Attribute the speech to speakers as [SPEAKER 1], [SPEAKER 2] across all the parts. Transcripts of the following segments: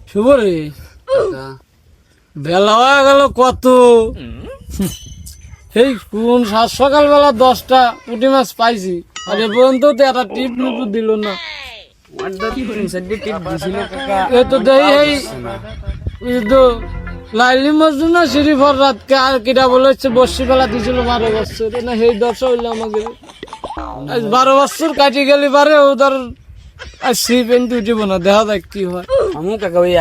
[SPEAKER 1] শুভ রে, বেলা হয়ে গেল কত? সেই কোন সাত সকালবেলা 10টা পুঁটি মাছ পাইছি, আর এ পর্যন্ত তো একটা টিপ নুটু দিল না। এ তো দেখি এই তো লাইলি মজদুর না শ্রীফর রাতকে আর কিটা বলে হচ্ছে বর্ষি বেলা দিছিল 12 বছর না, সেই 10 হইলো আমাকে। আজ 12 বছর কাটি গেলি পারে ও ধর আর সি পেন্ট উঠিব না, দেখা যাক কি হয়।
[SPEAKER 2] আমি কাকা ওই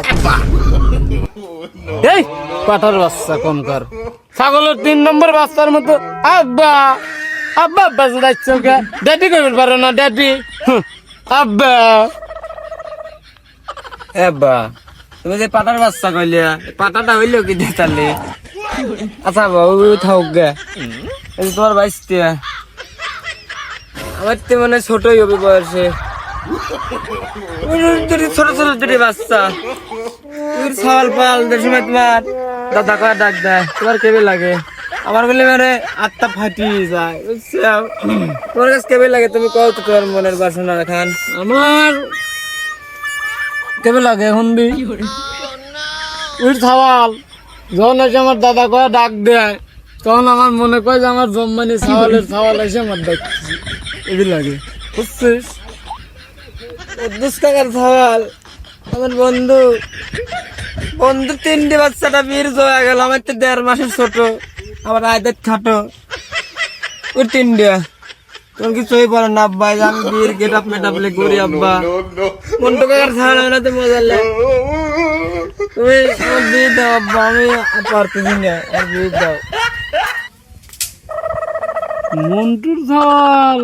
[SPEAKER 1] এই পাঠার বাচ্চা কম কর, ছাগলের 3 নম্বর বাচ্চার মতো আব্বা আব্বা আব্বা যাচ্ছে ওকে ড্যাডি কইতে পারো না ড্যাডি। আব্বা
[SPEAKER 2] বা তুমি যে পাটার বাচ্চা কইলে পাটাটা হইলো কি তাহলে? আচ্ছা বাবু থাক গে, এই তোমার বাইশটা আমার তো মানে ছোটই হবে বয়সে, ছোট ছোট দুটি বাচ্চা সওয়াল পাল সময় তোমার দাদা কয়া ডাক দেয়, তোমার কেবে লাগে? আমার বলে মানে আত্মা ফাটিয়ে যায়, বুঝছো? তোমার কাছে কেবে লাগে তুমি কও তো তোমার মনের বাসনা খান।
[SPEAKER 1] আমার কেমন লাগে শুনবি? ওই ছাওয়াল যখন এসে আমার দাদা কয়া ডাক দেয়, তখন আমার মনে কয় যে আমার জম্মানি ছাওয়ালের ছাওয়াল এসে আমার ডাকতেছে, এদি লাগে, বুঝছিস?
[SPEAKER 2] উদ্দুস কাকার সওয়াল আমার বন্ধু 3টে বাচ্চাটা বীর হয়ে গেল, আমার তো 1.5 মাসের ছোট, আমার আয়দের ছোট, ওই 3টে তোর কি চই পড়ে না আব্বা? আমি বীর গেট আপ মেট আপলে করি আব্বা, মন্টু কাকার ছাড়া না তো মজা লাগে। তুমি আমার বিয়ে দাও আব্বা, আমি পারতেছি না, আর বিয়ে দাও।
[SPEAKER 1] মন্টুর ছাওয়াল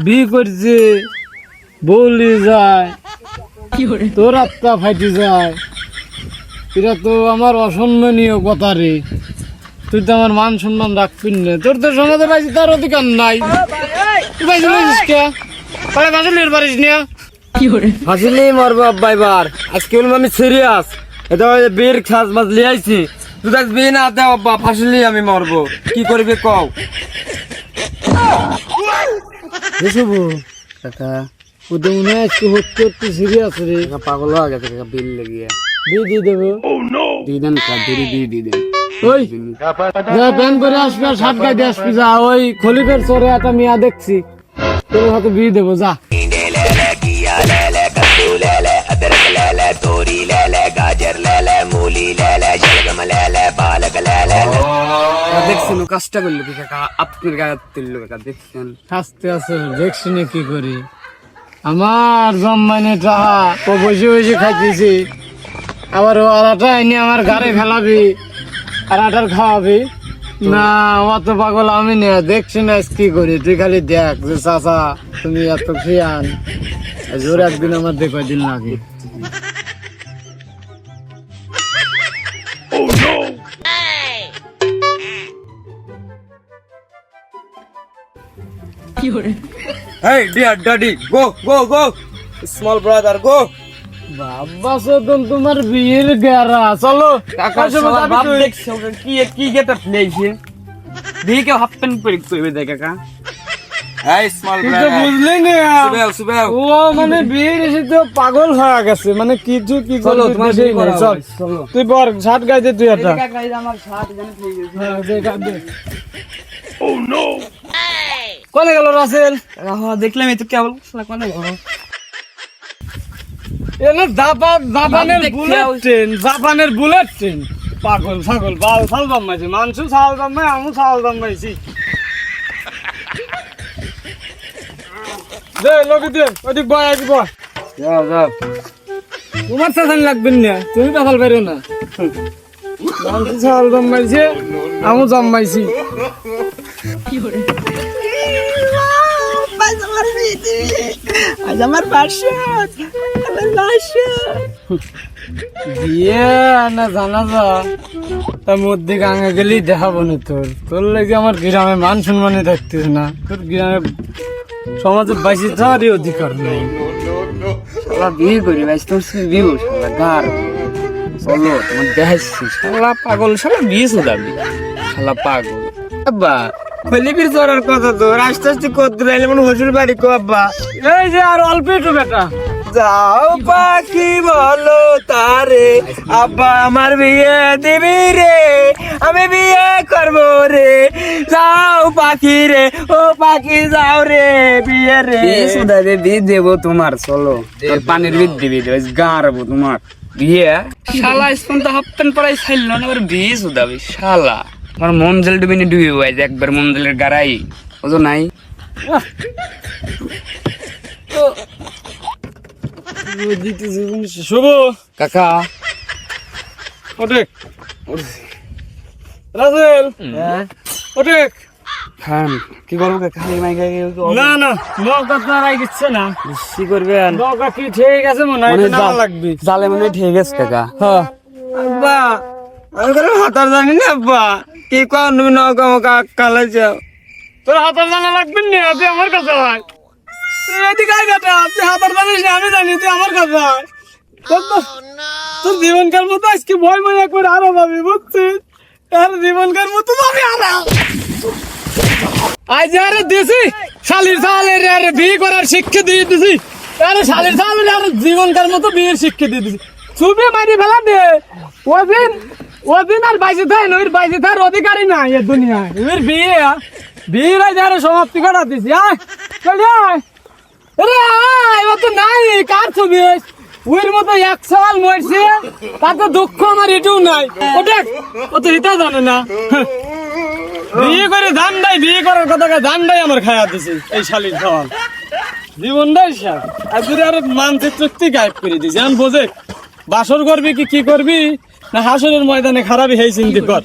[SPEAKER 1] বিয়ে করছে, বলি যায় তোর আত্মা ফাইটি যায়, এটা তো আমার অসম্মানীয় কথা রে। তুই তো আমার মান সম্মান রাখবি না, তোর তো সমাজে পাইছি তার অধিকার নাই। তুই পাইছি কে বাজলের পারিস না?
[SPEAKER 2] ফাঁসিলেই মরবো আব্বা এবার, আজকে বলবো আমি সিরিয়াস, এটা বীর খাস মাছ লিয়াইছি, তুই আজ বিয়ে না দেও আব্বা, ফাঁসিলেই আমি মরবো, কি করবি কও?
[SPEAKER 1] বুঝবো কাকা, ওদের মনে হয় একটু হচ্ছে একটু সিরিয়াস রে,
[SPEAKER 2] পাগল হয়ে গেছে কাকা, বিল লেগে
[SPEAKER 1] দিয়ে দিয়ে দেবো।
[SPEAKER 2] দিয়ে দেন দিয়ে দেন।
[SPEAKER 1] ওই যা প্যান করে আসবি আর শার্ট গাইতে আসবি, যা ওই খলিফের চরে একটা মিয়া দেখছি, তোর হাতে বিয়ে দেবো, যা।
[SPEAKER 2] দেখছেন কাজটা করলো কি কাকা, আপনার গায়ে তুললো কাকা, দেখছেন?
[SPEAKER 1] শাস্তি আছে দেখছি না কি করি, আমার জম্মানে টাহা ও বসে বসে খাইতেছি, আবার ও আলাটা এনে আমার ঘরে ফেলাবি আর আটার খাওয়াবি না? অত পাগল আমি না, দেখছি না কি করি, তুই খালি দেখ যে চাচা তুমি এত খেয়ান, জোর একদিন আমার দেখো দিন লাগে।
[SPEAKER 2] Hey dear daddy, go, small brother, go.
[SPEAKER 1] বাবা সদন তোমার বিয়ের গেরা, চলো
[SPEAKER 2] কাকার শালা বাপ দেখছো কি গেটআপ নেইছে, দিকে হাফ প্যান্ট পরে কইবে দেখ কাকা। এই স্মল
[SPEAKER 1] তুই তো
[SPEAKER 2] ব্রাদার,
[SPEAKER 1] বুঝলি না,
[SPEAKER 2] সুবে
[SPEAKER 1] ও মানে বিয়ের এসে তো পাগল হয়ে গেছে, মানে কিছু কি
[SPEAKER 2] চলো,
[SPEAKER 1] করবি
[SPEAKER 2] তোমার
[SPEAKER 1] বুঝেই
[SPEAKER 2] বিয়ে
[SPEAKER 1] না।
[SPEAKER 2] করা
[SPEAKER 1] চল
[SPEAKER 2] হবে, চলো।
[SPEAKER 1] তুই বর শার্ট গাইতে তুই একটা
[SPEAKER 2] কাকা এই আমার শার্ট জানে ঠিক গেছে।
[SPEAKER 1] হ্যাঁ, দে, দে। কোনে গেল রাসেল?
[SPEAKER 2] হ্যাঁ দেখলাম এই তো কেবল শালা কোনে গো।
[SPEAKER 1] এনে জাপানের বুলেট ট্রেন, জাপানের বুলেট ট্রেন, পাগল ছাগল বাল ছাল জন্মাইছে, মাংস ছাল জন্মাই, আমু ছাল জন্মাইছি। দে লোকে দে, ওদিক বয় আগে বয়,
[SPEAKER 2] যাও
[SPEAKER 1] তোমার চাচান লাগবেন না, তুমি পাখাল পারো না। মাংস ছাল জন্মাইছে, আমু জন্মাইছি।
[SPEAKER 2] আজ আমার বাসন, আমার বাসন
[SPEAKER 1] বিয়ে না জানা যা, তার মধ্যে গাঙে গেলেই দেখাবো না তোর, তোর লেগে আমার গ্রামে মান সম্মানে থাকতিস না, তোর গ্রামে সমাজে বাইশে যাওয়ারই অধিকার নেই।
[SPEAKER 2] শালা বিয়ে করি ভাই, তোর বিয়ে শালা গার, চলো তোমার দেখাচ্ছি। শালা পাগল, শালা বিয়ে দাবি, শালা পাগল। আব্বা খলিফির জোরের কথা তো আস্তে আস্তে করতে রাইলে মনে হসুর বাড়ি কো আব্বা।
[SPEAKER 1] এই যে আর অল্প একটু বেটা,
[SPEAKER 2] যাও পাখি বলো তারে আব্বা আমার বিয়ে দিবি রে আমি বিয়ে করবো রে যাও পাখি রে ও পাখি যাও রে বিয়ে রে
[SPEAKER 3] সুদা দে বিয়ে দেবো তোমার, চলো তোর পানির বিদ দিবি গাঁড়বো তোমার বিয়ে। শালা স্পন তো হাফতেন পড়াই ছাইল না এবার বিয়ে সুদাবি শালা। আমার মঞ্জল ডুবিনি ডুবি ভাই একবার মঞ্জলের গাড়াই ওজো নাই।
[SPEAKER 1] শুভ
[SPEAKER 3] কাকা
[SPEAKER 1] ওঠে রাসেল ওঠে।
[SPEAKER 3] খান কি করবো খালি মাই খাই
[SPEAKER 1] না না নৌকা তো আর গেছে না,
[SPEAKER 3] কি করবেন
[SPEAKER 1] নৌকা কি ঠিক আছে মনে হয় না লাগবে।
[SPEAKER 3] জালে মনে ঠিক আছে কাকা।
[SPEAKER 1] হ্যাঁ
[SPEAKER 2] আব্বা আমি কোনো হাতার জানি না আব্বা কি কর তুমি নৌকা মৌকা কালে যাও
[SPEAKER 1] তোর হাতার জানা লাগবে না, তুই আমার কাছে হয়। তুই এদিকে আয় বেটা, তুই হাতার জানিস না আমি জানি, তুই আমার কাছে হয়। তোর জীবনকার মতো আজকে ভয় মনে করে আরো ভাবি বুঝছিস, আর জীবনকার মতো ভাবি আরো আজ আরে দিছি শালির সালের আরে বিয়ে করার শিক্ষা দিয়ে দিছি, আরে শালির সালের আরে জীবনকার মতো বিয়ের শিক্ষা দিয়ে দিছি। ছবি মারি ফেলা দে, ওদিন আর বাইশে থাকে না, ওর বাইশে থাকার অধিকারই নাই এ দুনিয়ায়। ওর বিয়ে বিয়ের আজ আরে সমাপ্তি ঘটা দিছি। আয় চলে আয়, আরে আয়, ও তো নাই কার ছবি, ওর মতো 1 সাল মরছে তাতে দুঃখ আমার এটাও নাই। ও দেখ ও তো এটা জানে না, বিয়ে করে ধান দেয়, বিয়ে করার কথাকে ধান দেয় আমার খায়া দিছে এই শালির খাওয়াল জীবন দেয় সব। আর যদি আরো মানসিক চুক্তি গায়েব করে দিছে, আমি বোঝে বাসর করবি কি করবি না হাসরের ময়দানে খারাপই হেই চিন্তা কর।